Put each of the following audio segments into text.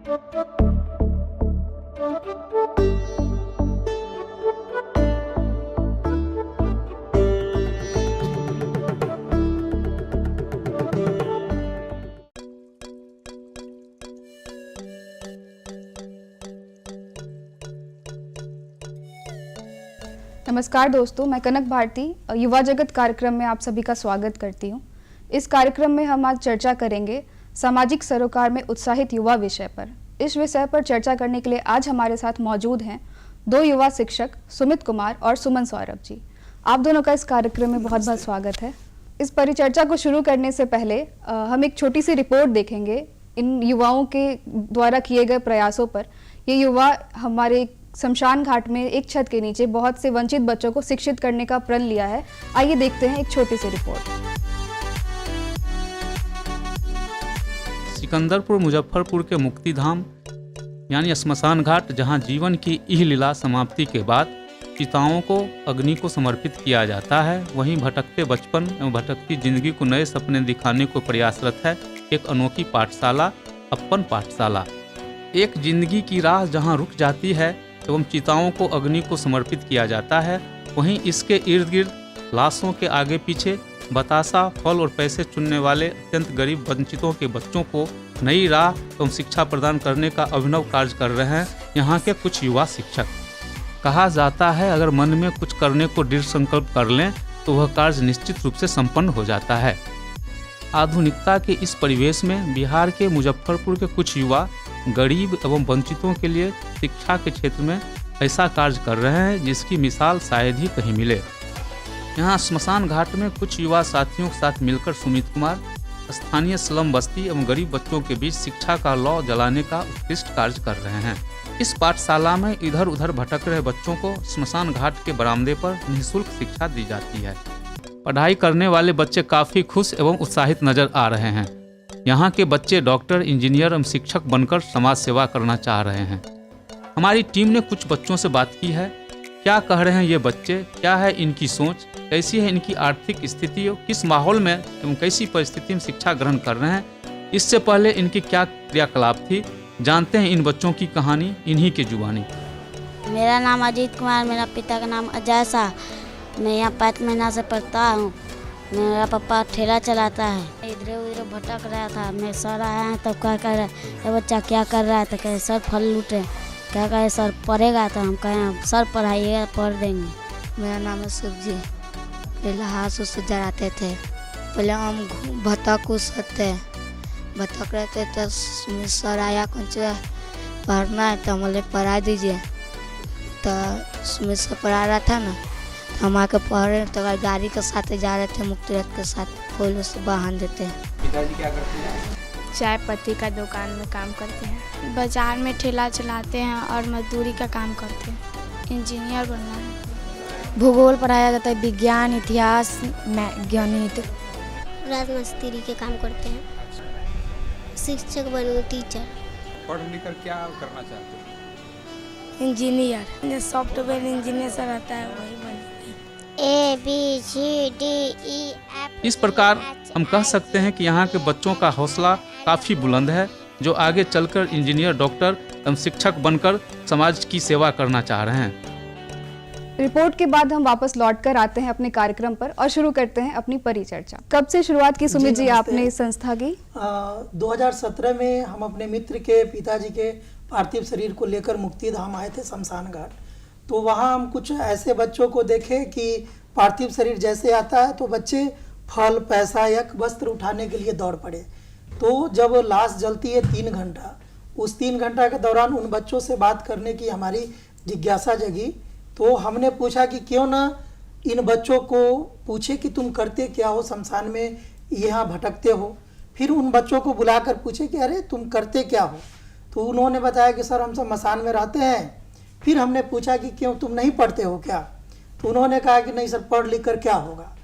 नमस्कार दोस्तों, मैं कनक भारती युवा जगत कार्यक्रम में आप सभी का स्वागत करती हूं। इस कार्यक्रम में हम आज चर्चा करेंगे सामाजिक सरोकार में उत्साहित युवा विषय पर। इस विषय पर चर्चा करने के लिए आज हमारे साथ मौजूद हैं दो युवा शिक्षक सुमित कुमार और सुमन सौरभ जी। आप दोनों का इस कार्यक्रम में बहुत बहुत स्वागत है। इस परिचर्चा को शुरू करने से पहले हम एक छोटी सी रिपोर्ट देखेंगे इन युवाओं के द्वारा किए गए प्रयासों पर। ये युवा हमारे शमशान घाट में एक छत के नीचे बहुत से वंचित बच्चों को शिक्षित करने का प्रण लिया है। आइए देखते हैं एक छोटी सी रिपोर्ट। सिकंदरपुर मुजफ्फरपुर के मुक्तिधाम यानी श्मशान घाट, जहां जीवन की इह लीला समाप्ति के बाद चिताओं को अग्नि को समर्पित किया जाता है, वहीं भटकते बचपन एवं भटकती जिंदगी को नए सपने दिखाने को प्रयासरत है एक अनोखी पाठशाला, अपन पाठशाला। एक जिंदगी की राह जहां रुक जाती है एवं चिताओं को अग्नि को समर्पित किया जाता है, वहीं इसके इर्द गिर्द लाशों के आगे पीछे बतासा, फल और पैसे चुनने वाले अत्यंत गरीब वंचितों के बच्चों को नई राह एवं शिक्षा प्रदान करने का अभिनव कार्य कर रहे हैं यहाँ के कुछ युवा शिक्षक। कहा जाता है अगर मन में कुछ करने को दृढ़ संकल्प कर लें तो वह कार्य निश्चित रूप से संपन्न हो जाता है। आधुनिकता के इस परिवेश में बिहार के मुजफ्फरपुर के कुछ युवा गरीब एवं वंचितों के लिए शिक्षा के क्षेत्र में ऐसा कार्य कर रहे हैं जिसकी मिसाल शायद ही कहीं मिले। यहाँ श्मशान घाट में कुछ युवा साथियों के साथ मिलकर सुमित कुमार स्थानीय स्लम बस्ती एवं गरीब बच्चों के बीच शिक्षा का लौ जलाने का उत्कृष्ट कार्य कर रहे हैं। इस पाठशाला में इधर उधर भटक रहे बच्चों को श्मशान घाट के बरामदे पर निःशुल्क शिक्षा दी जाती है। पढ़ाई करने वाले बच्चे काफ़ी खुश एवं उत्साहित नजर आ रहे हैं। यहाँ के बच्चे डॉक्टर, इंजीनियर एवं शिक्षक बनकर समाज सेवा करना चाह रहे हैं। हमारी टीम ने कुछ बच्चों से बात की है। क्या कह रहे हैं ये बच्चे, क्या है इनकी सोच, कैसी है इनकी आर्थिक स्थिति, किस माहौल में एवं कैसी परिस्थिति में शिक्षा ग्रहण कर रहे हैं, इससे पहले इनकी क्या क्रियाकलाप थी, जानते हैं इन बच्चों की कहानी इन्हीं की जुबानी। मेरा नाम अजीत कुमार, मेरा पिता का नाम अजय शाह। मैं यहाँ 5 महीना से पढ़ता हूँ। मेरा पापा ठेला चलाता है। इधर उधर भटक रहा था, मैं सर आया है तब क्या कह रहा है बच्चा क्या कर रहा है, तो कहे सर फल लूटे। क्या कहे सर पढ़ेगा, तो हम कहें सर पढ़ाइएगा पढ़ देंगे। मेरा नाम है सुबजी। पहले हाथ से जराते थे, पहले हम भटक सकते भटक रहे थे तो सर आया कुछ पढ़ना है तो हमें पढ़ा दीजिए। तो सुमित से पढ़ा रहा था ना, हम आके पढ़ रहे तो गाड़ी के साथ जा रहे थे, मुक्तिरथ के साथ फूल से बांध देते हैं। पिताजी क्या करते हैं? चाय पत्ती का दुकान में काम करते हैं। बाजार में ठेला चलाते हैं और मजदूरी का काम करते हैं। इंजीनियर बनना है। भूगोल पढ़ाया जाता है, विज्ञान, इतिहास, गणित। राजमिस्त्री के काम करते हैं। शिक्षक बनूँ, टीचर। पढ़ लिख कर क्या करना चाहते हैं? इंजीनियर, सॉफ्टवेयर इंजीनियर से रहता है वही बने। ABCDE। इस प्रकार हम कह सकते हैं कि यहाँ के बच्चों का हौसला काफ़ी बुलंद है, जो आगे चलकर इंजीनियर, डॉक्टर एवं शिक्षक बनकर समाज की सेवा करना चाह रहे हैं। रिपोर्ट के बाद हम वापस लौट कर आते हैं अपने कार्यक्रम पर और शुरू करते हैं अपनी परिचर्चा। कब से शुरुआत की सुमित जी आपने इस संस्था की? 2017 में हम अपने मित्र के पिताजी के पार्थिव शरीर को लेकर मुक्तिधाम आए थे शमशान घाट। तो वहाँ हम कुछ ऐसे बच्चों को देखे कि पार्थिव शरीर जैसे आता है तो बच्चे फल, पैसा या वस्त्र उठाने के लिए दौड़ पड़े। तो जब लाश जलती है 3 घंटा, उस 3 घंटा के दौरान उन बच्चों से बात करने की हमारी जिज्ञासा जगी। तो हमने पूछा कि क्यों ना इन बच्चों को पूछे कि तुम करते क्या हो शमशान में, यहाँ भटकते हो। फिर उन बच्चों को बुलाकर पूछे कि अरे तुम करते क्या हो। तो उन्होंने बताया कि सर हम शमशान में रहते हैं। फिर हमने पूछा कि क्यों तुम नहीं पढ़ते हो क्या, तो उन्होंने कहा कि नहीं सर पढ़ लिख कर क्या होगा।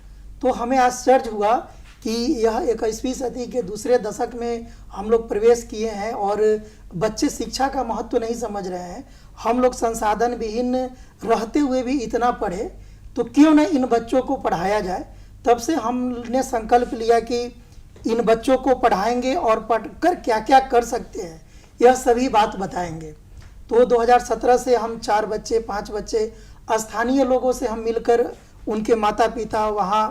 तो हमें आश्चर्य हुआ कि यह 21वीं सदी के दूसरे दशक में हम लोग प्रवेश किए हैं और बच्चे शिक्षा का महत्व नहीं समझ रहे हैं। हम लोग संसाधन विहीन रहते हुए भी इतना पढ़े, तो क्यों न इन बच्चों को पढ़ाया जाए। तब से हमने संकल्प लिया कि इन बच्चों को पढ़ाएंगे और पढ़कर क्या क्या कर सकते हैं यह सभी बात बताएंगे। तो 2017 से हम 4 बच्चे 5 बच्चे स्थानीय लोगों से हम मिलकर उनके माता पिता वहाँ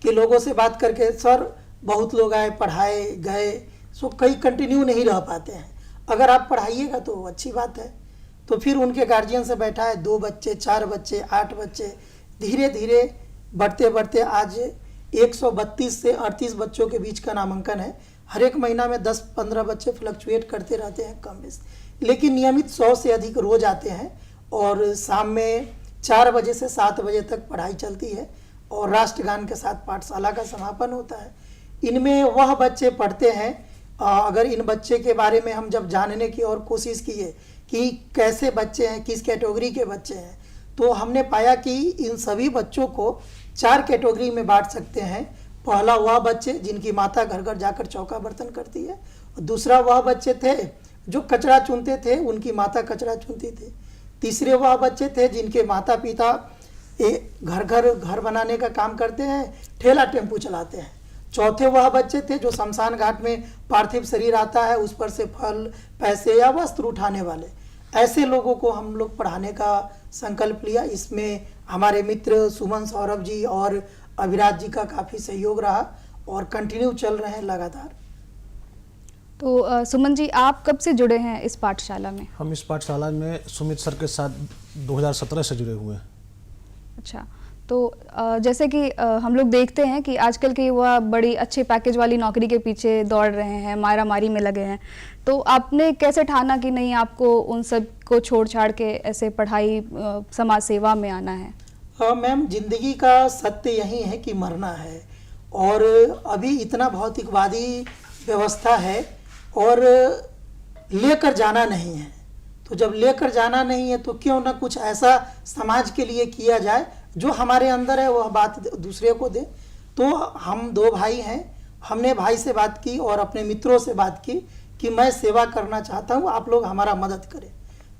के लोगों से बात करके, सर बहुत लोग आए पढ़ाए गए, सो कई कंटिन्यू नहीं रह पाते हैं, अगर आप पढ़ाइएगा तो अच्छी बात है। तो फिर उनके गार्जियन से बैठा है, 2 बच्चे 4 बच्चे 8 बच्चे, धीरे धीरे बढ़ते बढ़ते आज 132 से 38 बच्चों के बीच का नामांकन है। हर एक महीना में 10-15 बच्चे फ्लक्चुएट करते रहते हैं कम बेसी, लेकिन नियमित 100 से अधिक रोज आते हैं और शाम में 4 बजे से 7 बजे तक पढ़ाई चलती है और राष्ट्रगान के साथ पाठशाला का समापन होता है। इनमें वह बच्चे पढ़ते हैं, अगर इन बच्चे के बारे में हम जब जानने की और कोशिश किए कि कैसे बच्चे हैं, किस कैटेगरी के बच्चे हैं, तो हमने पाया कि इन सभी बच्चों को 4 कैटेगरी में बांट सकते हैं। पहला वह बच्चे जिनकी माता घर घर जाकर चौका बर्तन करती है, दूसरा वह बच्चे थे जो कचरा चुनते थे, उनकी माता कचरा चुनती थी, तीसरे वह बच्चे थे जिनके माता पिता घर बनाने का काम करते हैं, ठेला टेम्पू चलाते हैं, चौथे वह बच्चे थे जो शमशान घाट में पार्थिव शरीर आता है उस पर से फल पैसे या वस्त्र उठाने वाले, ऐसे लोगों को हम लोग पढ़ाने का संकल्प लिया। इसमें हमारे मित्र सुमन सौरभ जी और अविराज जी का काफ़ी सहयोग रहा और कंटिन्यू चल रहे हैं लगातार। तो सुमन जी, आप कब से जुड़े हैं इस पाठशाला में? हम इस पाठशाला में सुमित सर के साथ 2017 से जुड़े हुए हैं। अच्छा, तो जैसे कि हम लोग देखते हैं कि आजकल के युवा बड़ी अच्छे पैकेज वाली नौकरी के पीछे दौड़ रहे हैं, मारा मारी में लगे हैं, तो आपने कैसे ठाना कि नहीं आपको उन सब को छोड़ छाड़ के ऐसे पढ़ाई समाज सेवा में आना है? मैम, जिंदगी का सत्य यही है कि मरना है और अभी इतना भौतिकवादी व्यवस्था है और लेकर जाना नहीं है। तो जब लेकर जाना नहीं है तो क्यों ना कुछ ऐसा समाज के लिए किया जाए जो हमारे अंदर है वह बात दूसरे को दे। तो हम 2 भाई हैं, हमने भाई से बात की और अपने मित्रों से बात की कि मैं सेवा करना चाहता हूँ, आप लोग हमारा मदद करें।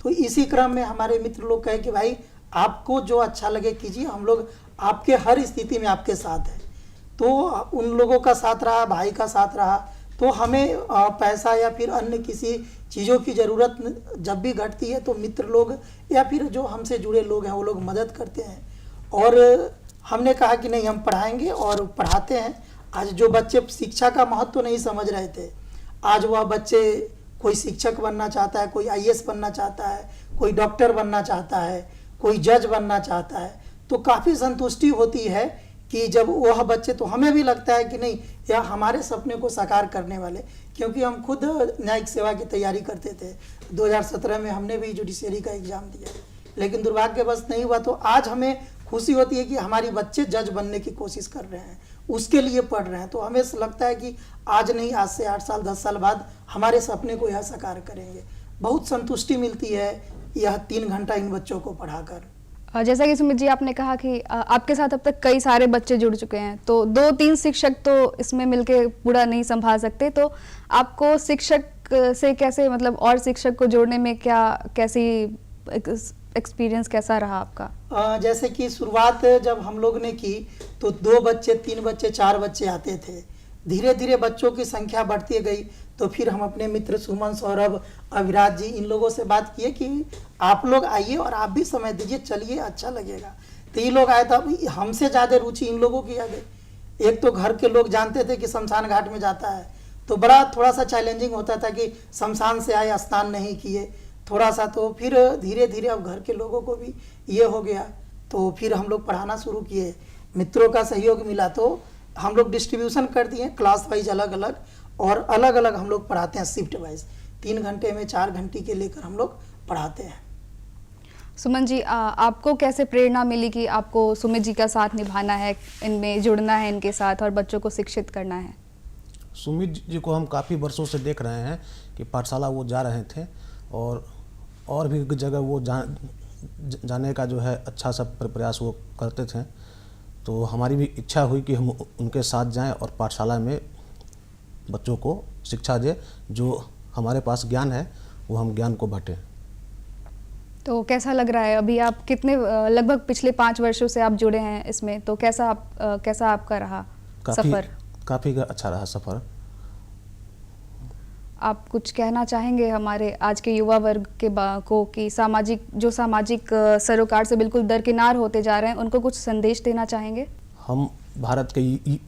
तो इसी क्रम में हमारे मित्र लोग कहे कि भाई आपको जो अच्छा लगे कीजिए, हम लोग आपके हर स्थिति में आपके साथ हैं। तो उन लोगों का साथ रहा, भाई का साथ रहा, तो हमें पैसा या फिर अन्य किसी चीज़ों की ज़रूरत जब भी घटती है तो मित्र लोग या फिर जो हमसे जुड़े लोग हैं वो लोग मदद करते हैं और हमने कहा कि नहीं हम पढ़ाएंगे और पढ़ाते हैं। आज जो बच्चे शिक्षा का महत्व नहीं समझ रहे थे, आज वह बच्चे कोई शिक्षक बनना चाहता है, कोई आईएएस बनना चाहता है, कोई डॉक्टर बनना चाहता है, कोई जज बनना चाहता है। तो काफ़ी संतुष्टि होती है कि जब वह बच्चे, तो हमें भी लगता है कि नहीं यह हमारे सपने को साकार करने वाले, क्योंकि हम खुद न्यायिक सेवा की तैयारी करते थे। 2017 में हमने भी जुडिशियरी का एग्ज़ाम दिया, लेकिन दुर्भाग्यवश नहीं हुआ। तो आज हमें खुशी होती है कि हमारे बच्चे जज बनने की कोशिश कर रहे हैं, उसके लिए पढ़ रहे हैं। तो हमें लगता है कि आज नहीं, आज से 8 साल 10 साल बाद हमारे सपने को यह साकार करेंगे। बहुत संतुष्टि मिलती है यह 3 घंटा इन बच्चों को पढ़ाकर। जैसा कि सुमित जी आपने कहा कि आपके साथ अब तक कई सारे बच्चे जुड़ चुके हैं, तो 2-3 शिक्षक तो इसमें मिलके पूरा नहीं संभाल सकते, तो आपको शिक्षक से कैसे, मतलब और शिक्षक को जोड़ने में कैसी एक्सपीरियंस कैसा रहा आपका? जैसे कि शुरुआत जब हम लोग ने की तो 2 बच्चे 3 बच्चे 4 बच्चे आते थे, धीरे धीरे बच्चों की संख्या बढ़ती गई। तो फिर हम अपने मित्र सुमन सौरभ अविराज जी इन लोगों से बात किए कि आप लोग आइए और आप भी समय दीजिए, चलिए अच्छा लगेगा। तो ये लोग आए, तो हमसे ज़्यादा रुचि इन लोगों की आ गई। एक तो घर के लोग जानते थे कि शमशान घाट में जाता है, तो बड़ा थोड़ा सा चैलेंजिंग होता था कि शमशान से आए, स्नान नहीं किए थोड़ा सा। तो फिर धीरे धीरे अब घर के लोगों को भी ये हो गया, तो फिर हम लोग पढ़ाना शुरू किए। मित्रों का सहयोग मिला तो हम लोग डिस्ट्रीब्यूशन कर दिए, क्लास वाइज अलग अलग, और अलग अलग हम लोग पढ़ाते हैं शिफ्ट वाइज। 3 घंटे में 4 घंटे के लेकर हम लोग पढ़ाते हैं। सुमन जी, आपको कैसे प्रेरणा मिली कि आपको सुमित जी का साथ निभाना है, इनमें जुड़ना है इनके साथ और बच्चों को शिक्षित करना है? सुमित जी को हम काफ़ी वर्षों से देख रहे हैं कि पाठशाला वो जा रहे थे और भी जगह वो जाने का जो है अच्छा सा प्रयास वो करते थे। तो हमारी भी इच्छा हुई कि हम उनके साथ जाएं और पाठशाला में बच्चों को शिक्षा दें, जो हमारे पास ज्ञान है वो हम ज्ञान को बांटें। तो कैसा लग रहा है अभी आप कितने, लगभग पिछले 5 वर्षों से आप जुड़े हैं इसमें, तो कैसा आपका रहा सफ़र? काफ़ी अच्छा रहा सफ़र। आप कुछ कहना चाहेंगे हमारे आज के युवा वर्ग के को कि सामाजिक सरोकार से बिल्कुल दरकिनार होते जा रहे हैं, उनको कुछ संदेश देना चाहेंगे? हम भारत के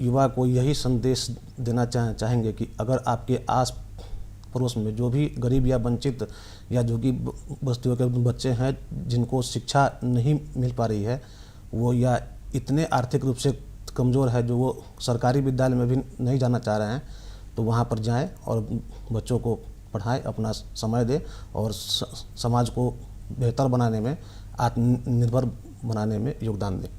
युवा को यही संदेश देना चाहेंगे कि अगर आपके आस पड़ोस में जो भी गरीब या वंचित या जो कि बस्तियों के बच्चे हैं जिनको शिक्षा नहीं मिल पा रही है, वो या इतने आर्थिक रूप से कमज़ोर है जो वो सरकारी विद्यालय में भी नहीं जाना चाह रहे हैं, तो वहाँ पर जाएं और बच्चों को पढ़ाएं, अपना समय दें और समाज को बेहतर बनाने में, आत्मनिर्भर बनाने में योगदान दें।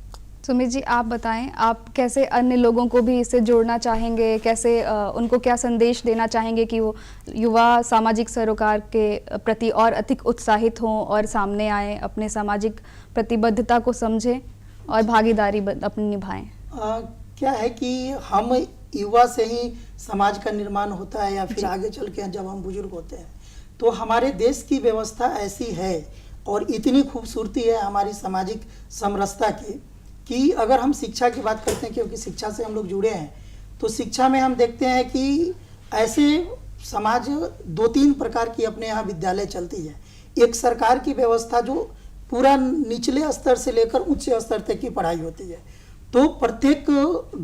सुमित जी, आप बताएं, आप कैसे अन्य लोगों को भी इससे जोड़ना चाहेंगे, कैसे उनको क्या संदेश देना चाहेंगे कि वो युवा सामाजिक सरोकार के प्रति और अधिक उत्साहित हों और सामने आएं, अपने सामाजिक प्रतिबद्धता को समझें और भागीदारी अपनी निभाएं? क्या है कि हम युवा से ही समाज का निर्माण होता है या फिर आगे चल के जब हम बुजुर्ग होते हैं, तो हमारे देश की व्यवस्था ऐसी है और इतनी खूबसूरती है हमारी सामाजिक समरसता की कि अगर हम शिक्षा की बात करते हैं, क्योंकि शिक्षा से हम लोग जुड़े हैं, तो शिक्षा में हम देखते हैं कि ऐसे समाज 2-3 प्रकार की अपने यहाँ विद्यालय चलती है। एक सरकार की व्यवस्था जो पूरा निचले स्तर से लेकर उच्च स्तर तक की पढ़ाई होती है, तो प्रत्येक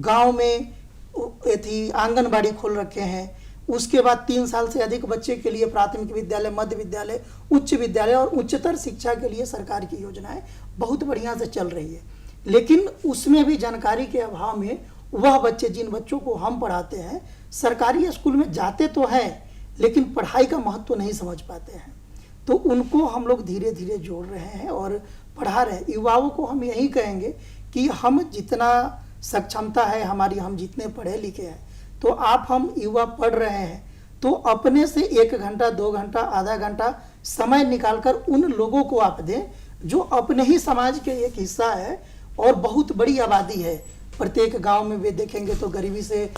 गांव में आंगनबाड़ी खोल रखे हैं। उसके बाद 3 साल से अधिक बच्चे के लिए प्राथमिक विद्यालय, मध्य विद्यालय, उच्च विद्यालय और उच्चतर शिक्षा के लिए सरकार की योजनाएं बहुत बढ़िया से चल रही है। लेकिन उसमें भी जानकारी के अभाव में वह बच्चे, जिन बच्चों को हम पढ़ाते हैं, सरकारी स्कूल में जाते तो हैं लेकिन पढ़ाई का महत्व नहीं समझ पाते हैं, तो उनको हम लोग धीरे धीरे जोड़ रहे हैं और पढ़ा रहे हैं। युवाओं को हम यही कहेंगे कि हम जितना सक्षमता है हमारी, हम जितने पढ़े लिखे हैं, तो आप हम युवा पढ़ रहे हैं तो अपने से 1 घंटा, 2 घंटा, आधा घंटा समय निकालकर उन लोगों को आप दें जो अपने ही समाज के एक हिस्सा है और बहुत बड़ी आबादी है। प्रत्येक गांव में वे देखेंगे तो गरीबी से,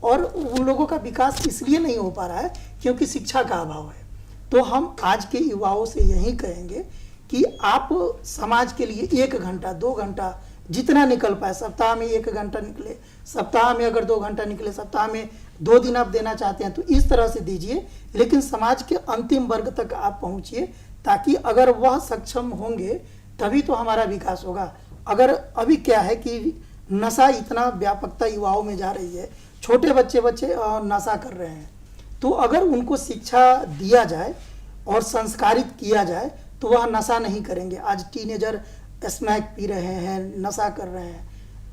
और उन लोगों का विकास इसलिए नहीं हो पा रहा है क्योंकि शिक्षा का अभाव है। तो हम आज के युवाओं से यही कहेंगे कि आप समाज के लिए 1 घंटा, 2 घंटा जितना निकल पाए, सप्ताह में 1 घंटा निकले, सप्ताह में अगर 2 घंटा निकले, सप्ताह में 2 दिन आप देना चाहते हैं तो इस तरह से दीजिए, लेकिन समाज के अंतिम वर्ग तक आप पहुंचिए, ताकि अगर वह सक्षम होंगे तभी तो हमारा विकास होगा। अगर अभी क्या है कि नशा इतना व्यापकता युवाओं में जा रही है, छोटे बच्चे नशा कर रहे हैं, तो अगर उनको शिक्षा दिया जाए और संस्कारित किया जाए तो वह नशा नहीं करेंगे। आज टीनेजर स्मैक पी रहे हैं, नशा कर रहे हैं,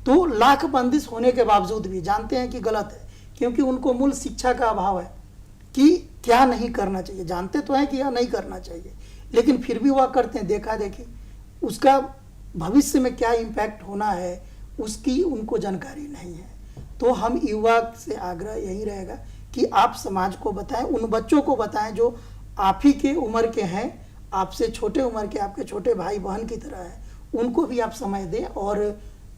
तो लाख बंदिश होने के बावजूद भी जानते हैं कि गलत है, क्योंकि उनको मूल शिक्षा का अभाव है कि क्या नहीं करना चाहिए। जानते तो हैं कि यह नहीं करना चाहिए, लेकिन फिर भी वह करते हैं। देखा देखी उसका भविष्य में क्या इम्पैक्ट होना है उसकी उनको जानकारी नहीं है। तो हम युवा से आग्रह यही रहेगा कि आप समाज को बताएं, उन बच्चों को बताएं जो आप ही के उम्र के हैं, आपसे छोटे उम्र के, आपके छोटे भाई बहन की तरह हैं, उनको भी आप समय दें और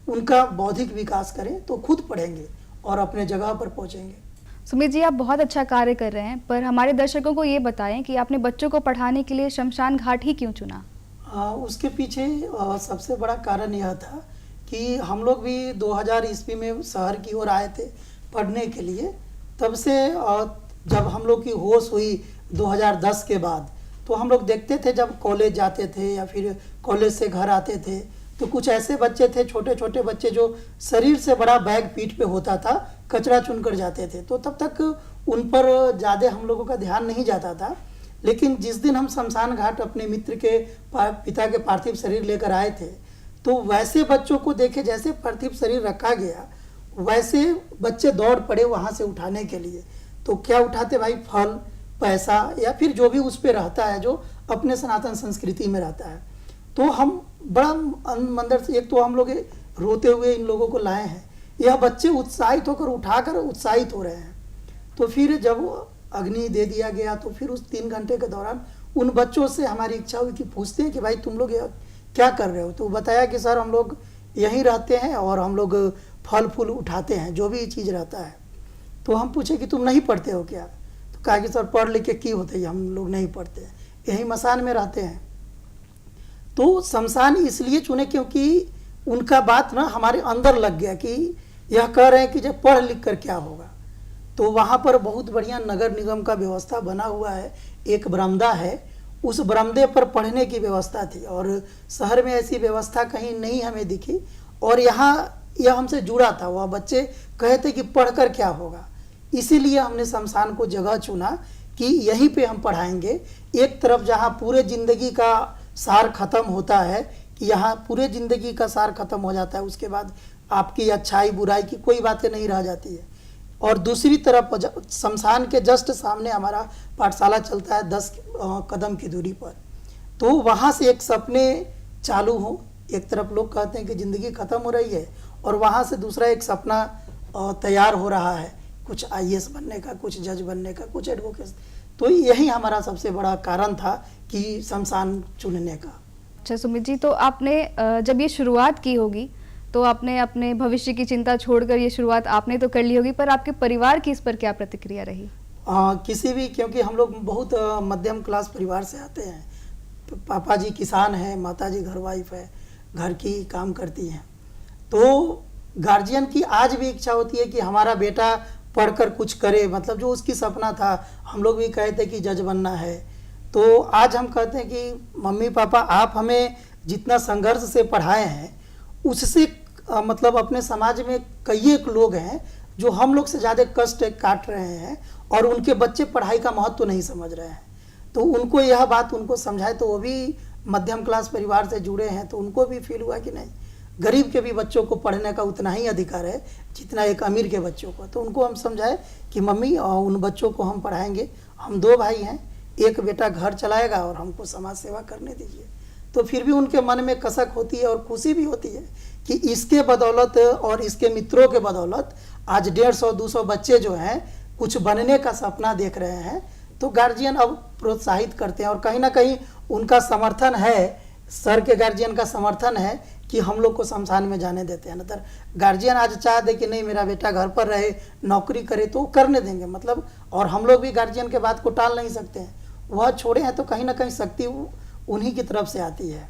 उनका बौद्धिक विकास करें, तो खुद पढ़ेंगे और अपने जगह पर पहुंचेंगे। सुमित जी, आप बहुत अच्छा कार्य कर रहे हैं, पर हमारे दर्शकों को ये बताएं कि आपने बच्चों को पढ़ाने के लिए शमशान घाट ही क्यों चुना? उसके पीछे सबसे बड़ा कारण यह था कि हम लोग भी 2000 ईस्वी में शहर की ओर आए थे पढ़ने के लिए। तब से जब हम लोग की होश हुई 2010 के बाद, तो हम लोग देखते थे जब कॉलेज जाते थे या फिर कॉलेज से घर आते थे तो कुछ ऐसे बच्चे थे, छोटे छोटे बच्चे, जो शरीर से बड़ा बैग पीठ पे होता था, कचरा चुनकर जाते थे। तो तब तक उन पर ज़्यादा हम लोगों का ध्यान नहीं जाता था। लेकिन जिस दिन हम शमशान घाट अपने मित्र के पिता के पार्थिव शरीर लेकर आए थे, तो वैसे बच्चों को देखे, जैसे पार्थिव शरीर रखा गया वैसे बच्चे दौड़ पड़े वहाँ से उठाने के लिए। तो क्या उठाते भाई? फल, पैसा या फिर जो भी उस पर रहता है जो अपने सनातन संस्कृति में रहता है। तो हम बड़ा मंदिर से, एक तो हम लोग रोते हुए इन लोगों को लाए हैं, यह बच्चे उत्साहित होकर उठाकर उत्साहित हो रहे हैं। तो फिर जब अग्नि दे दिया गया तो फिर उस 3 घंटे के दौरान उन बच्चों से हमारी इच्छा हुई कि पूछते हैं कि भाई तुम लोग क्या कर रहे हो? तो बताया कि सर हम लोग यहीं रहते हैं और हम लोग फल फूल उठाते हैं, जो भी चीज़ रहता है। तो हम पूछे कि तुम नहीं पढ़ते हो क्या? तो कहा कि सर पढ़ लिख के की होते है, हम लोग नहीं पढ़ते हैं, यहीं मसान में रहते हैं। तो शमशान इसलिए चुने क्योंकि उनका बात ना हमारे अंदर लग गया कि यह कह रहे हैं कि जब पढ़ लिख कर क्या होगा। तो वहाँ पर बहुत बढ़िया नगर निगम का व्यवस्था बना हुआ है, एक बरामदा है, उस बरामदे पर पढ़ने की व्यवस्था थी और शहर में ऐसी व्यवस्था कहीं नहीं हमें दिखी। और यहाँ यह हमसे जुड़ा था, वह बच्चे कहे थे कि पढ़कर क्या होगा, इसीलिए हमने शमशान को जगह चुना कि यहीं पे हम पढ़ाएंगे। एक तरफ जहाँ पूरे ज़िंदगी का सार खत्म होता है कि यहाँ पूरे ज़िंदगी का सार खत्म हो जाता है, उसके बाद आपकी अच्छाई बुराई की कोई बातें नहीं रह जाती है। और दूसरी तरफ शमशान के जस्ट सामने हमारा पाठशाला चलता है 10 कदम की दूरी पर। तो वहाँ से एक सपने चालू हों, एक तरफ लोग कहते हैं कि ज़िंदगी ख़त्म हो रही है और वहाँ से दूसरा एक सपना तैयार हो रहा है, कुछ IAS बनने का, कुछ जज बनने का, कुछ एडवोकेट। तो यही हमारा सबसे बड़ा कारण था कि शमशान चुनने का। अच्छा सुमित जी, तो आपने जब ये शुरुआत की होगी तो आपने अपने भविष्य की चिंता छोड़कर ये शुरुआत आपने तो कर ली होगी, पर आपके परिवार की इस पर क्या प्रतिक्रिया रही? किसी भी, क्योंकि हम लोग बहुत मध्यम क्लास परिवार से आते हैं। पापा जी किसान हैं, माता जी घर वाइफ है, घर की काम करती हैं। तो गार्जियन की आज भी इच्छा होती है कि हमारा बेटा पढ़कर कुछ करे, मतलब जो उसकी सपना था। हम लोग भी कहते कि जज बनना है। तो आज हम कहते हैं कि मम्मी पापा आप हमें जितना संघर्ष से पढ़ाए हैं उससे मतलब अपने समाज में कई एक लोग हैं जो हम लोग से ज़्यादा कष्ट काट रहे हैं और उनके बच्चे पढ़ाई का महत्व नहीं समझ रहे हैं। तो उनको यह बात उनको समझाए, तो वो भी मध्यम क्लास परिवार से जुड़े हैं, तो उनको भी फील हुआ कि नहीं, गरीब के भी बच्चों को पढ़ने का उतना ही अधिकार है जितना एक अमीर के बच्चों को। तो उनको हम समझाए कि मम्मी उन बच्चों को हम पढ़ाएंगे, हम 2 भाई हैं, एक बेटा घर चलाएगा और हमको समाज सेवा करने दीजिए। तो फिर भी उनके मन में कसक होती है और खुशी भी होती है कि इसके बदौलत और इसके मित्रों के बदौलत आज 150-200 बच्चे जो हैं कुछ बनने का सपना देख रहे हैं। तो गार्जियन अब प्रोत्साहित करते हैं और कहीं ना कहीं उनका समर्थन है, सर के गार्जियन का समर्थन है कि हम लोग को शमशान में जाने देते हैं। नतर गार्जियन आज चाह दे कि नहीं मेरा बेटा घर पर रहे, नौकरी करे, तो करने देंगे मतलब। और हम लोग भी गार्जियन के बात को टाल नहीं सकते हैं, वह छोड़े हैं तो कहीं ना कहीं शक्ति उन्हीं की तरफ से आती है।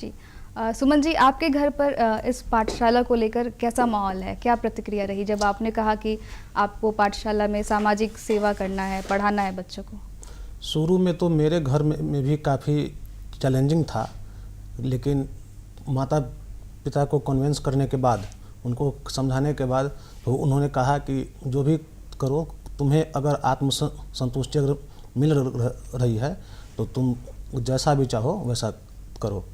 जी सुमन जी, आपके घर पर इस पाठशाला को लेकर कैसा माहौल है, क्या प्रतिक्रिया रही जब आपने कहा कि आपको पाठशाला में सामाजिक सेवा करना है, पढ़ाना है बच्चों को? शुरू में तो मेरे घर में भी काफ़ी चैलेंजिंग था, लेकिन माता पिता को कन्विंस करने के बाद, उनको समझाने के बाद, तो उन्होंने कहा कि जो भी करो, तुम्हें अगर आत्मसंतुष्टि अगर मिल रही है तो तुम जैसा भी चाहो वैसा करो।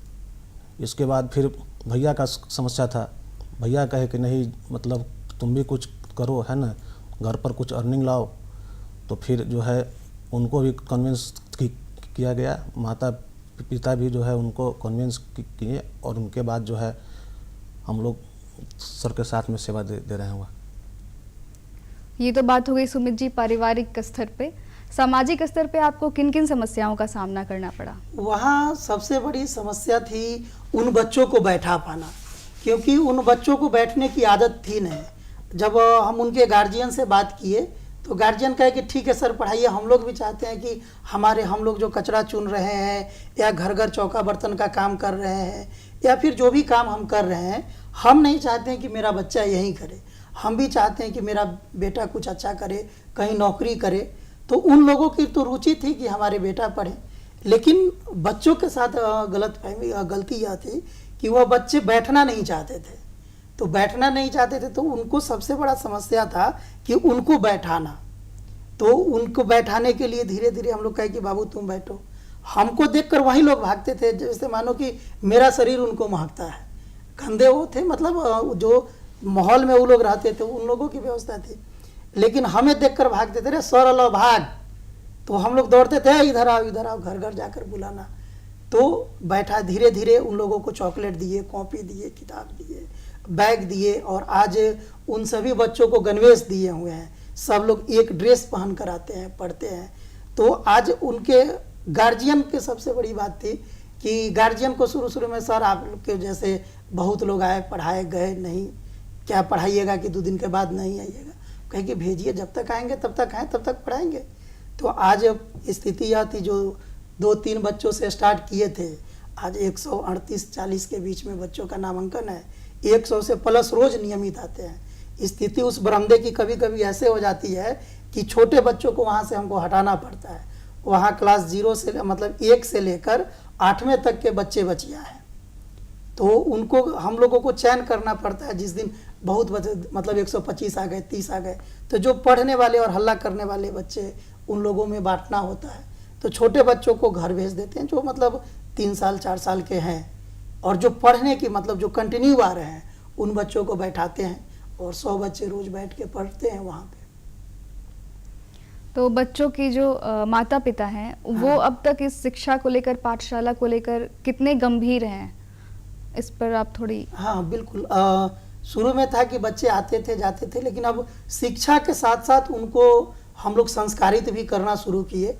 इसके बाद फिर भैया का समस्या था, भैया कहे कि नहीं मतलब तुम भी कुछ करो, है ना, घर पर कुछ अर्निंग लाओ। तो फिर जो है उनको भी कन्विंस किया गया, माता पिता भी जो है उनको कन्विंस किए और उनके बाद जो है हम लोग सर के साथ में सेवा दे रहे हैं। ये तो बात हो गई सुमित जी पारिवारिक स्तर पे। सामाजिक स्तर पे आपको किन किन समस्याओं का सामना करना पड़ा? वहाँ सबसे बड़ी समस्या थी उन बच्चों को बैठा पाना, क्योंकि उन बच्चों को बैठने की आदत थी नहीं। जब हम उनके गार्जियन से बात किए तो गार्जियन कहे कि ठीक है सर पढ़ाइए, हम लोग भी चाहते हैं कि हम लोग जो कचरा चुन रहे हैं या घर घर चौका बर्तन का काम कर रहे हैं या फिर जो भी काम हम कर रहे हैं, हम नहीं चाहते हैं कि मेरा बच्चा यही करे, हम भी चाहते हैं कि मेरा बेटा कुछ अच्छा करे, कहीं नौकरी करे। तो उन लोगों की तो रुचि थी कि हमारे बेटा पढ़े, लेकिन बच्चों के साथ गलती यह थी कि वह बच्चे बैठना नहीं चाहते थे। तो बैठना नहीं चाहते थे तो उनको सबसे बड़ा समस्या था कि उनको बैठाना। तो उनको बैठाने के लिए धीरे धीरे हम लोग कहे कि बाबू तुम बैठो। हमको देखकर वही लोग भागते थे, जैसे मानो कि मेरा शरीर उनको महकता है। गंदे वो थे, मतलब जो माहौल में वो लोग रहते थे उन लोगों की व्यवस्था थी, लेकिन हमें देखकर भागते थे, रे सर अल्लाह भाग। तो हम लोग दौड़ते थे, इधर आओ घर घर जाकर बुलाना। तो बैठा, धीरे धीरे उन लोगों को चॉकलेट दिए, कॉपी दिए, किताब दिए, बैग दिए और आज उन सभी बच्चों को गणवेश दिए हुए हैं। सब लोग एक ड्रेस पहन कर आते हैं, पढ़ते हैं। तो आज उनके गार्जियन की सबसे बड़ी बात थी कि गार्जियन को शुरू में सर आप लोग के जैसे बहुत लोग आए, पढ़ाए गए, नहीं क्या पढ़ाइएगा कि 2 दिन के बाद नहीं आइएगा, कहे कि भेजिए, जब तक आएंगे तब तक आएँ, तब तक पढ़ाएंगे। तो आज स्थिति यह थी, जो 2-3 बच्चों से स्टार्ट किए थे, आज 138-40 के बीच में बच्चों का नामांकन है। 100 से प्लस रोज नियमित आते हैं। स्थिति उस बरामदे की कभी कभी ऐसे हो जाती है कि छोटे बच्चों को वहाँ से हमको हटाना पड़ता है। वहाँ क्लास 0 से मतलब 1 से लेकर 8वें तक के बच्चे बचिया हैं, तो उनको हम लोगों को चयन करना पड़ता है। जिस दिन बहुत बच्चे मतलब 125 आ गए, 30 आ गए, तो जो पढ़ने वाले और हल्ला करने वाले बच्चे उन लोगों में बांटना होता है। तो छोटे बच्चों को घर भेज देते हैं जो मतलब 3 साल 4 साल के हैं, और जो पढ़ने की मतलब जो कंटिन्यू आ रहे हैं उन बच्चों को बैठाते हैं और 100 बच्चे रोज बैठ के पढ़ते हैं वहाँ पे। तो बच्चों की जो माता पिता हैं वो हाँ। अब तक इस शिक्षा को लेकर, पाठशाला को लेकर कितने गंभीर हैं, इस पर आप थोड़ी। हाँ बिल्कुल, शुरू में था कि बच्चे आते थे जाते थे, लेकिन अब शिक्षा के साथ साथ उनको हम लोग संस्कारित भी करना शुरू किए,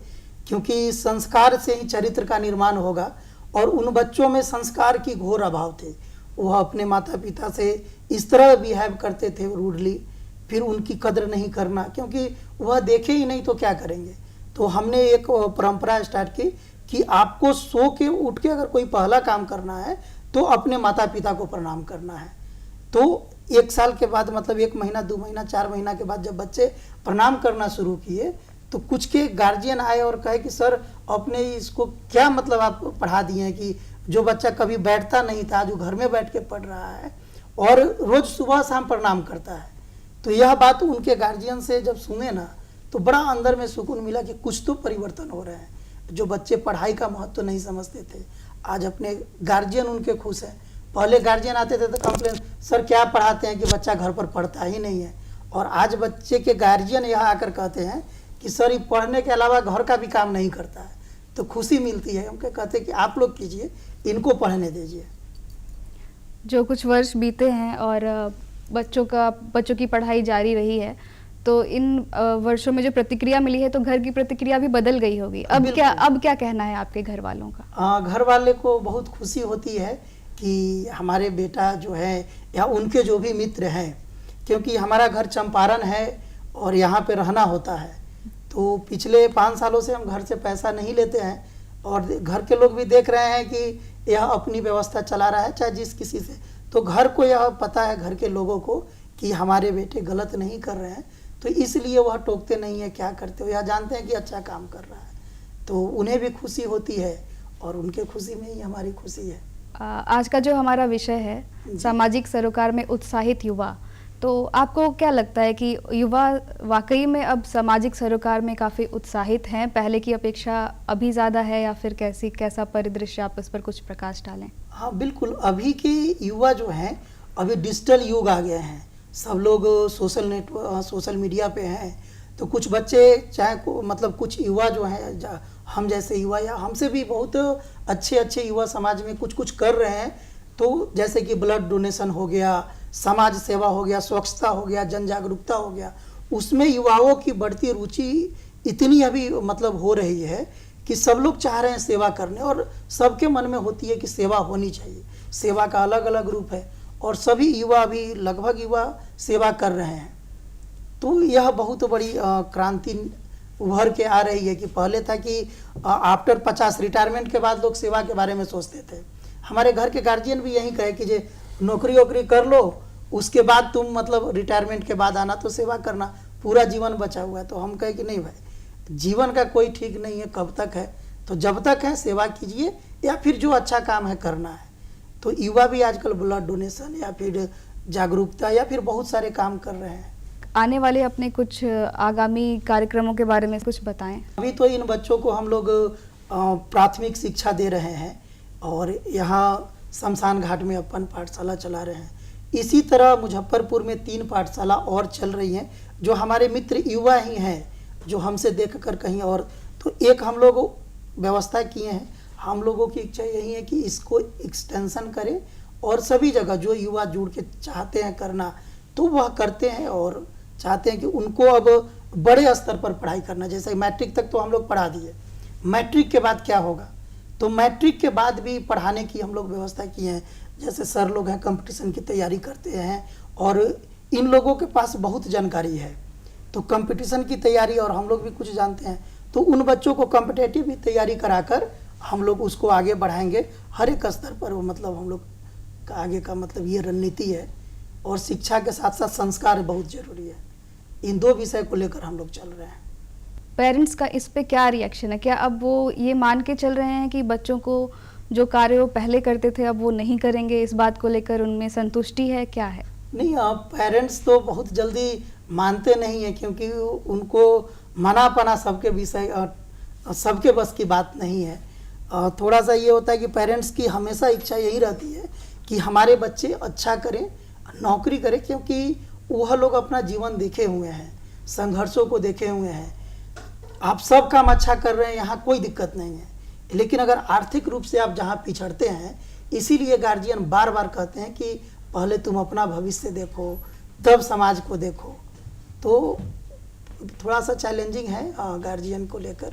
क्योंकि संस्कार से ही चरित्र का निर्माण होगा। और उन बच्चों में संस्कार की घोर अभाव थे। वह अपने माता पिता से इस तरह बिहेव करते थे रूडली, फिर उनकी कदर नहीं करना, क्योंकि वह देखे ही नहीं तो क्या करेंगे। तो हमने एक परंपरा स्टार्ट की कि आपको सो के उठ के अगर कोई पहला काम करना है तो अपने माता पिता को प्रणाम करना है। तो 1 साल के बाद मतलब 1 महीना 2 महीना 4 महीना के बाद जब बच्चे प्रणाम करना शुरू किए तो कुछ के गार्जियन आए और कहे कि सर अपने इसको क्या मतलब आप पढ़ा दिए हैं कि जो बच्चा कभी बैठता नहीं था जो घर में बैठ के पढ़ रहा है और रोज सुबह शाम प्रणाम करता है। तो यह बात उनके गार्जियन से जब सुने ना तो बड़ा अंदर में सुकून मिला कि कुछ तो परिवर्तन हो रहे हैं। जो बच्चे पढ़ाई का महत्व नहीं समझते थे, आज अपने गार्जियन उनके खुश हैं। पहले गार्जियन आते थे तो कंप्लेन, सर क्या पढ़ाते हैं कि बच्चा घर पर पढ़ता ही नहीं है। और आज बच्चे के गार्जियन यहाँ आकर कहते हैं कि सर ये पढ़ने के अलावा घर का भी काम नहीं करता है। तो खुशी मिलती है, उनके कहते हैं कि आप लोग कीजिए, इनको पढ़ने दीजिए। जो कुछ वर्ष बीते हैं और बच्चों की पढ़ाई जारी रही है, तो इन वर्षों में जो प्रतिक्रिया मिली है तो घर की प्रतिक्रिया भी बदल गई होगी। अब क्या कहना है आपके घर वालों का? घर वाले को बहुत खुशी होती है कि हमारे बेटा जो है या उनके जो भी मित्र हैं, क्योंकि हमारा घर चंपारण है और यहाँ पे रहना होता है। तो पिछले 5 सालों से हम घर से पैसा नहीं लेते हैं और घर के लोग भी देख रहे हैं कि यह अपनी व्यवस्था चला रहा है चाहे जिस किसी से। तो घर को यह पता है, घर के लोगों को, कि हमारे बेटे गलत नहीं कर रहे हैं, तो इसलिए वह टोकते नहीं है क्या करते हो, या जानते हैं कि अच्छा काम कर रहा है। तो उन्हें भी खुशी होती है और उनके खुशी में ही हमारी खुशी है। आज का जो हमारा विषय है सामाजिक सरोकार में उत्साहित युवा, तो आपको क्या लगता है कि युवा वाकई में अब सामाजिक सरोकार में काफ़ी उत्साहित हैं, पहले की अपेक्षा अभी ज़्यादा है, या फिर कैसा परिदृश्य, आप इस पर कुछ प्रकाश डालें? हाँ बिल्कुल, अभी के युवा जो हैं अभी डिजिटल युग आ गए हैं, सब लोग सोशल मीडिया पे हैं। तो कुछ बच्चे चाहे मतलब कुछ युवा जो हैं हम जैसे युवा या हमसे भी बहुत अच्छे युवा समाज में कुछ कर रहे हैं। तो जैसे कि ब्लड डोनेशन हो गया, समाज सेवा हो गया, स्वच्छता हो गया, जन जागरूकता हो गया, उसमें युवाओं की बढ़ती रुचि इतनी अभी मतलब हो रही है कि सब लोग चाह रहे हैं सेवा करने, और सबके मन में होती है कि सेवा होनी चाहिए। सेवा का अलग अलग रूप है और सभी युवा अभी लगभग युवा सेवा कर रहे हैं। तो यह बहुत बड़ी क्रांति उभर के आ रही है कि पहले था कि आफ्टर 50 रिटायरमेंट के बाद लोग सेवा के बारे में सोचते थे। हमारे घर के गार्जियन भी यही कहे कि जे नौकरी वोकरी कर लो, उसके बाद तुम मतलब रिटायरमेंट के बाद आना तो सेवा करना, पूरा जीवन बचा हुआ है। तो हम कहे कि नहीं भाई, जीवन का कोई ठीक नहीं है कब तक है, तो जब तक है सेवा कीजिए या फिर जो अच्छा काम है करना है। तो युवा भी आजकल ब्लड डोनेशन या फिर जागरूकता या फिर बहुत सारे काम कर रहे हैं। आने वाले अपने कुछ आगामी कार्यक्रमों के बारे में कुछ बताएं। अभी तो इन बच्चों को हम लोग प्राथमिक शिक्षा दे रहे हैं और यहाँ शमशान घाट में अपन पाठशाला चला रहे हैं। इसी तरह मुजफ्फरपुर में 3 पाठशाला और चल रही हैं जो हमारे मित्र युवा ही हैं, जो हमसे देखकर कहीं और। तो एक हम लोग व्यवस्था किए हैं, हम लोगों की इच्छा यही है कि इसको एक्सटेंशन करें और सभी जगह जो युवा जुड़ के चाहते हैं करना तो वह करते हैं, और चाहते हैं कि उनको अब बड़े स्तर पर पढ़ाई करना। जैसे मैट्रिक तक तो हम लोग पढ़ा दिए, मैट्रिक के बाद क्या होगा, तो मैट्रिक के बाद भी पढ़ाने की हम लोग व्यवस्था की है। जैसे सर लोग हैं कंपटीशन की तैयारी करते हैं और इन लोगों के पास बहुत जानकारी है, तो कंपटीशन की तैयारी और हम लोग भी कुछ जानते हैं। तो उन बच्चों को कॉम्पिटेटिव भी तैयारी कराकर हम लोग उसको आगे बढ़ाएंगे हर एक स्तर पर। वो मतलब हम लोग का आगे का मतलब ये रणनीति है। और शिक्षा के साथ साथ संस्कार बहुत जरूरी है। इन दो विषय को लेकर हम लोग चल रहे हैं। पेरेंट्स का इस पे क्या रिएक्शन है? क्या अब वो ये मान के चल रहे हैं कि बच्चों को जो कार्य वो पहले करते थे अब वो नहीं करेंगे? इस बात को लेकर उनमें संतुष्टि है, क्या है? नहीं, पेरेंट्स तो बहुत जल्दी मानते नहीं है, क्योंकि उनको मना पना सबके विषय सबके बस की बात नहीं है। थोड़ा सा ये होता है कि पेरेंट्स की हमेशा इच्छा यही रहती है कि हमारे बच्चे अच्छा करें, नौकरी करें, क्योंकि वह लोग अपना जीवन देखे हुए हैं, संघर्षों को देखे हुए हैं। आप सब काम अच्छा कर रहे हैं, यहाँ कोई दिक्कत नहीं है, लेकिन अगर आर्थिक रूप से आप जहाँ पिछड़ते हैं, इसीलिए गार्जियन बार बार कहते हैं कि पहले तुम अपना भविष्य देखो, तब समाज को देखो। तो थोड़ा सा चैलेंजिंग है गार्जियन को लेकर,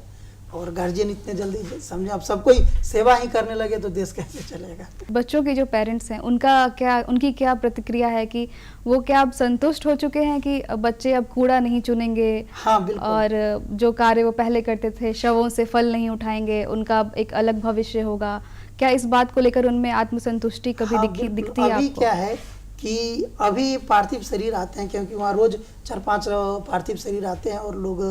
और गार्जियन इतने जल्दी समझे, अब सब कोई सेवा ही करने लगे तो देश कैसे चलेगा। बच्चों के जो पेरेंट्स हैं उनकी क्या प्रतिक्रिया है कि वो क्या अब संतुष्ट हो चुके हैं कि बच्चे अब कूड़ा नहीं चुनेंगे? हाँ, बिल्कुल। और जो कार्य वो पहले करते थे, शवों से फल नहीं उठाएंगे, उनका अब एक अलग भविष्य होगा? क्या इस बात को लेकर उनमें आत्मसंतुष्टि कभी हाँ, दिखती है अभी आपको? क्या है कि अभी पार्थिव शरीर आते हैं, क्योंकि वहाँ रोज 4-5 पार्थिव शरीर आते हैं और लोग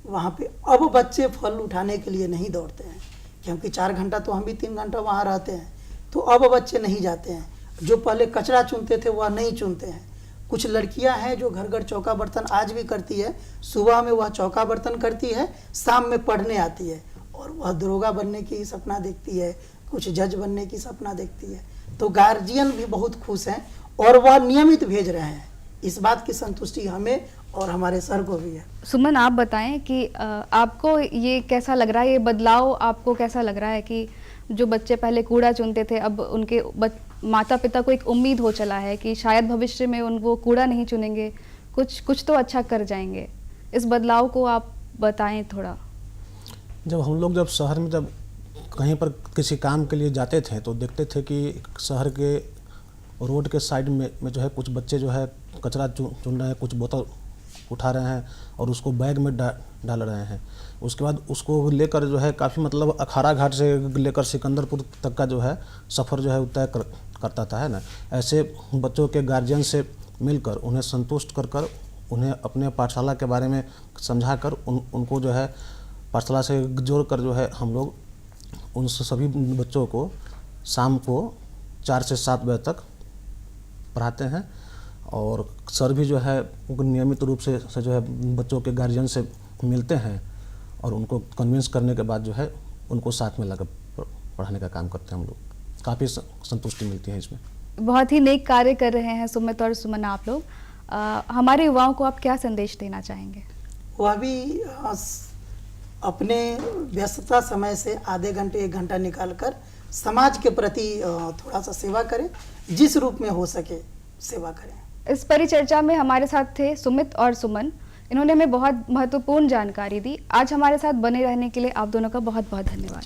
वहाँ पे, अब बच्चे फल उठाने के लिए नहीं दौड़ते हैं, क्योंकि 4 घंटा तो हम भी 3 घंटा वहाँ रहते हैं, तो अब बच्चे नहीं जाते हैं। जो पहले कचरा चुनते थे वह नहीं चुनते हैं। कुछ लड़कियां हैं जो घर घर चौका बर्तन आज भी करती है, सुबह में वह चौका बर्तन करती है, शाम में पढ़ने आती है, और वह दरोगा बनने की सपना देखती है, कुछ जज बनने की सपना देखती है। तो गार्जियन भी बहुत खुश हैं और वह नियमित भेज रहे हैं। इस बात की संतुष्टि हमें और हमारे सर को भी है। सुमन, आप बताएं कि आपको ये कैसा लग रहा है, ये बदलाव आपको कैसा लग रहा है कि जो बच्चे पहले कूड़ा चुनते थे अब उनके माता पिता को एक उम्मीद हो चला है कि शायद भविष्य में वो कूड़ा नहीं चुनेंगे, कुछ तो अच्छा कर जाएंगे। इस बदलाव को आप बताएं थोड़ा। जब शहर में जब कहीं पर किसी काम के लिए जाते थे तो देखते थे कि शहर के रोड के साइड में जो है कुछ बच्चे जो है कचरा चुन रहे हैं, कुछ बोतल उठा रहे हैं और उसको बैग में डाल रहे हैं। उसके बाद उसको लेकर जो है काफ़ी मतलब अखाड़ा घाट से लेकर सिकंदरपुर तक का जो है सफ़र जो है तय करता था, है ना। ऐसे बच्चों के गार्जियन से मिलकर उन्हें संतुष्ट कर उन्हें अपने पाठशाला के बारे में समझाकर उनको जो है पाठशाला से जोड़कर जो है हम लोग उन सभी बच्चों को शाम को 4 से 7 बजे तक पढ़ाते हैं। और सर भी जो है नियमित रूप से जो है बच्चों के गार्जियन से मिलते हैं और उनको कन्विंस करने के बाद जो है उनको साथ में लगा पढ़ाने का काम करते हैं हम लोग। काफ़ी संतुष्टि मिलती है इसमें। बहुत ही नेक कार्य कर रहे हैं सुमित और सुमन आप लोग। हमारे युवाओं को आप क्या संदेश देना चाहेंगे? वह भी अपने व्यस्तता समय से आधे घंटे 1 घंटा निकालकर समाज के प्रति थोड़ा सा सेवा करें, जिस रूप में हो सके सेवा करें। इस परिचर्चा में हमारे साथ थे सुमित और सुमन। इन्होंने हमें बहुत महत्वपूर्ण जानकारी दी। आज हमारे साथ बने रहने के लिए आप दोनों का बहुत बहुत धन्यवाद।